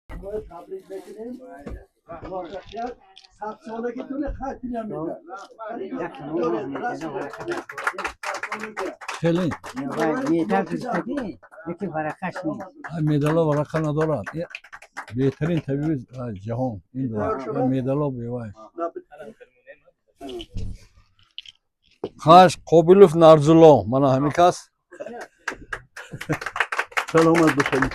تبریک بگیم. موفقیت 7 سالگیتونه خطی نمیده. خیلی یکی ورقش نیست. مدالا ورقه ندارد. بهترین طبیب جهان این دو مدالا بیوای. خاش قابلوف نارزولو مانا همین کس. سلامت باشید.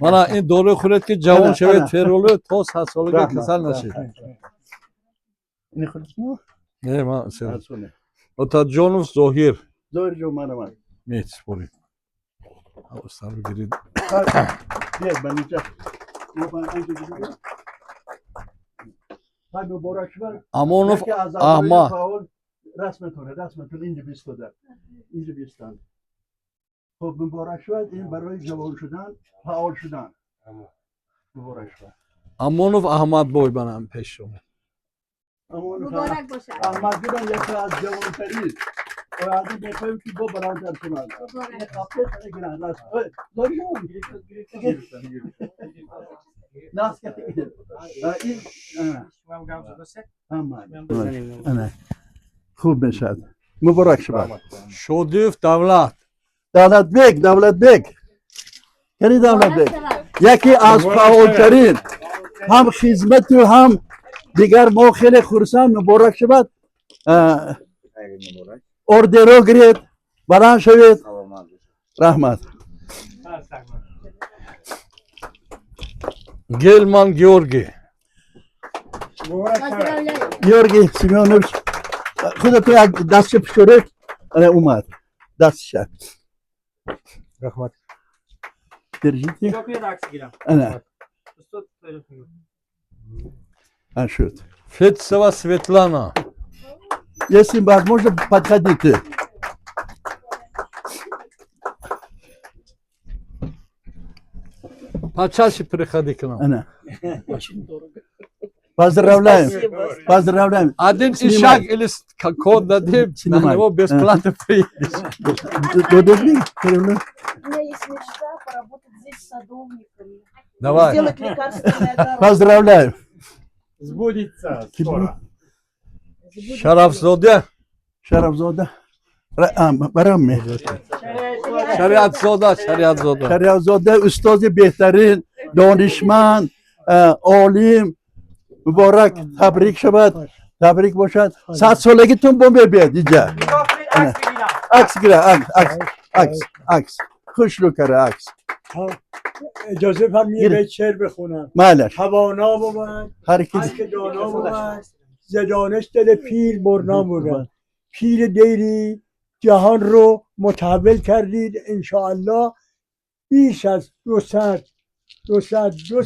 مانا این دوره خورد که جوان شوید فیرولو تا 100 سالگی کسل نشید. این خودت مو؟ نه ما سر. تا جانوس ظاهر. ظاهر جو من. میت سپوری. او سر بگیرید. بیا بنیجا. های مبارک شد. امانوف احمد. رسمتون اینجا بیستاده. اینجا بیستان. خب مبارک شد این برای جوان شدن فعال شدن. مبارک شد. امانوف احمد بای بنام پیش شما. مبارک باشه. احمد بودن یکی از جوانترین و از این بخواهیم که با برادر شدن. این قبطه تنگیرن راست. داری هم؟ ناس که تنگیر. این احمد. خوب میشد. مبارک شد. شودیف دولت. دولت بیگ. یعنی دولت بیگ. یکی از فعالترین هم خدمت و هم دیگر ما خیلی خرسند مبارک شد. اردو گرید بلند شوید. رحمت. گیلمان گیورگی. گیورگی سیمیونوف خودت دست پشوره اومد دستش. رحمت. درجیتی؟ نه. شد. Фетцева Светлана. Если возможно, подходите. Почаще приходи к нам. Она. Поздравляем. Один ишак или код дадим, на него бесплатно приедешь. У меня есть мечта поработать здесь садовником. Давай. Сделать лекарственное дорогу. Поздравляю. Сбудется скоро. Шарафзоде. Шарафзода. برام شریعتزاده استاد بهترین دانشمند عالم مبارک تبریک شود تبریک باشد 100 سالگیتون بوم بیاد اینجا عکس گیره عکس خوش رو کرده عکس اجازه فرمایید به شعر بخونم. بله توانا بود هر کی که دانا بود ز دانش دل پیر برنا بود. پیر دیری جهان رو متحول کردید انشاءالله. بیش از 200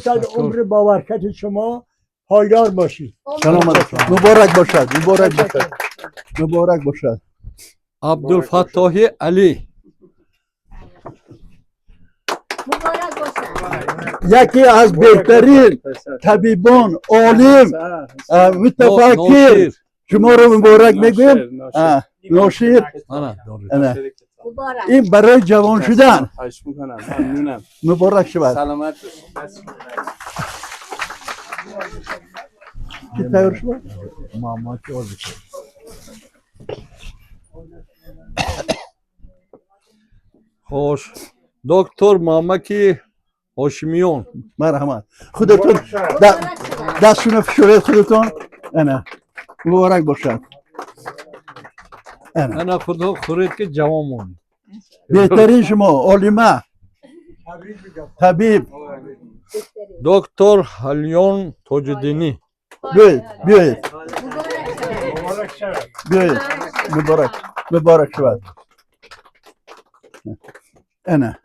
عمر با برکت شما پایدار باشید. سلامت مبارک باشد عبدالفتاح علی. مبارک باشه. یکی از بهترین طبیبان عالم متفکر شما رو مبارک میگویم. نوشیر این برای جوان شدن. مبارک شود. سلامت کی تیار شد؟ خوش. دکتر مامکی هاشمیون. مرحمت. خودتون دستشون فشارید خودتون. نه مبارک باشد. انا خدا خورید که جوان مون. بهترین شما عالمه طبیب. دکتر حلیون تاج‌الدینی. بیایید مبارک شود. نه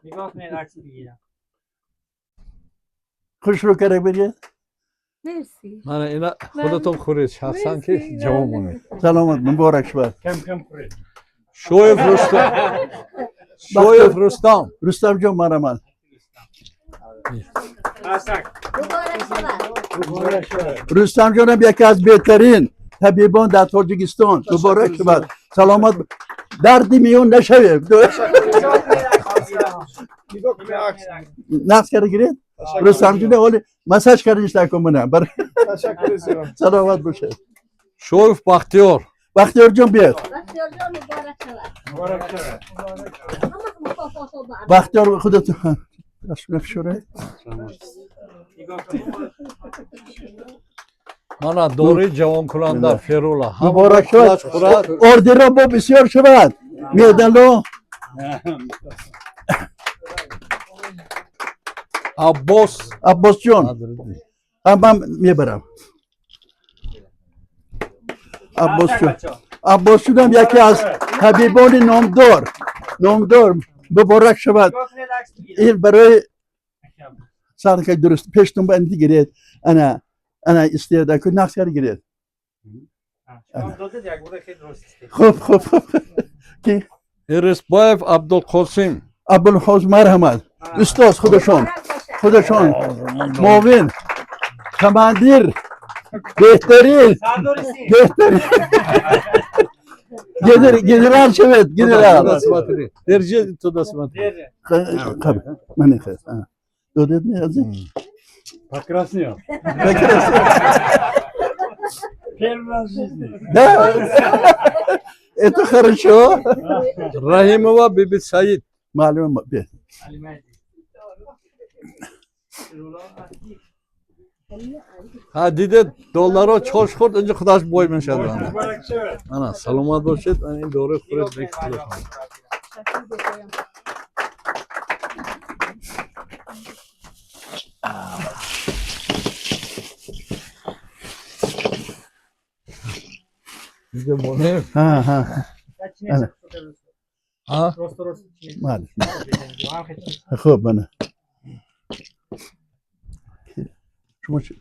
خوش رو کرده برید. مرسی. من اینا خودتون خورید شخصا که جوان مونید. سلامت مبارک شود. کم خورید. شویف رستم جان مرحمت. مبارک شود. رستم جانم یکی از بهترین طبیبان در تاجیکستان. مبارک شود. سلامت دردی میون نشوید. نقص کرده گیرید رو سمجونه اولی مساج کردنش نکن منه بر Teşekkür ediyorum. سلامت باشه Şoyuf Bahtiyar. بختیار جان بیاد بسیار جان مبارک شود Mübarek şöyle. همه مکافات و بعد بختیار خودت اشرف شوره Mana doğru Cavan Kur'an'da Ferula. مبارک شود Kurat. اردی با بسیار شود میدلو Abbas. عباس جان من میبرم عباس جان عباس جانم یکی از حبیبان نامدار مبارک شود این برای صدقه درست پیشتون بندی گرید انا استعداد کنید نقص کرد گرید خوب کی Eresbayev Abdülkosim. ابوالحوض مرحمت استاد خودشون معاون کماندیر بهترین گنرال شود گنرال Dasmatri. Derece to Dasmatri. خب من خیلی دودت میازی Pakrasnıyor. Первый жизни. نه это хорошо Rahimova Bibi Said. معلومه به Ha dide dolara çoş khurd önce xudosh boy menshadi ana. Mübarek şöyle. Ana salomat bo'lishib, ana doğru xurid bekliyor. Bize bu ne? ها Ha? معلوم خوب من شما چی؟